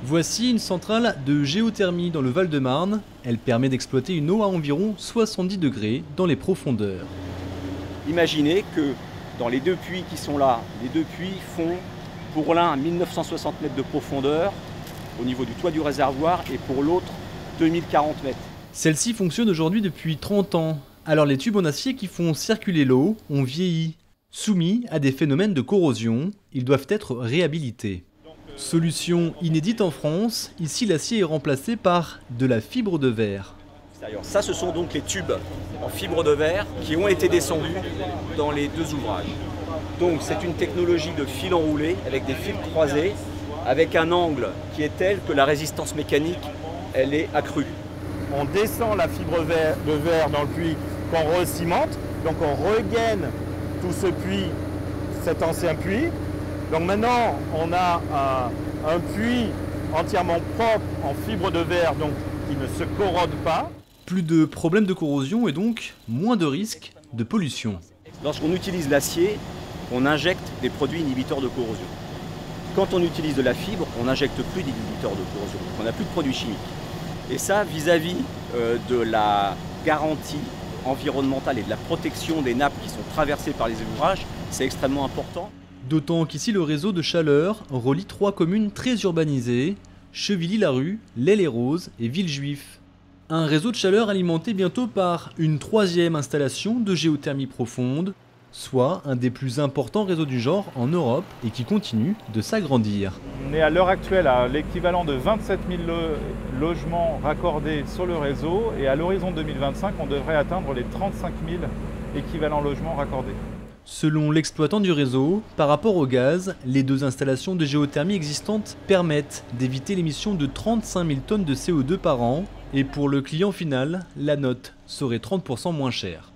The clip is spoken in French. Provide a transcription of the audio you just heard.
Voici une centrale de géothermie dans le Val-de-Marne. Elle permet d'exploiter une eau à environ 70 degrés dans les profondeurs. Imaginez que dans les deux puits qui sont là, les deux puits font pour l'un 1960 mètres de profondeur au niveau du toit du réservoir et pour l'autre 2040 mètres. Celle-ci fonctionne aujourd'hui depuis 30 ans. Alors les tubes en acier qui font circuler l'eau ont vieilli. Soumis à des phénomènes de corrosion, ils doivent être réhabilités. Solution inédite en France, ici l'acier est remplacé par de la fibre de verre. Ça, ce sont donc les tubes en fibre de verre qui ont été descendus dans les deux ouvrages. Donc c'est une technologie de fil enroulé avec des fils croisés, avec un angle qui est tel que la résistance mécanique, elle est accrue. On descend la fibre de verre dans le puits qu'on recimente, donc on regaine tout ce puits, cet ancien puits. Donc maintenant on a un puits entièrement propre en fibre de verre, donc qui ne se corrode pas. Plus de problèmes de corrosion et donc moins de risques de pollution. Lorsqu'on utilise l'acier, on injecte des produits inhibiteurs de corrosion. Quand on utilise de la fibre, on n'injecte plus d'inhibiteurs de corrosion, on n'a plus de produits chimiques. Et ça, vis-à-vis de la garantie environnementale et de la protection des nappes qui sont traversées par les ouvrages, c'est extrêmement important. D'autant qu'ici le réseau de chaleur relie 3 communes très urbanisées, Chevilly-Larue, l'Haye-les-Roses et Villejuif. Un réseau de chaleur alimenté bientôt par une 3e installation de géothermie profonde, soit un des plus importants réseaux du genre en Europe et qui continue de s'agrandir. On est à l'heure actuelle à l'équivalent de 27 000 logements raccordés sur le réseau et à l'horizon 2025, on devrait atteindre les 35 000 équivalents logements raccordés. Selon l'exploitant du réseau, par rapport au gaz, les 2 installations de géothermie existantes permettent d'éviter l'émission de 35 000 tonnes de CO2 par an et pour le client final, la note serait 30% moins chère.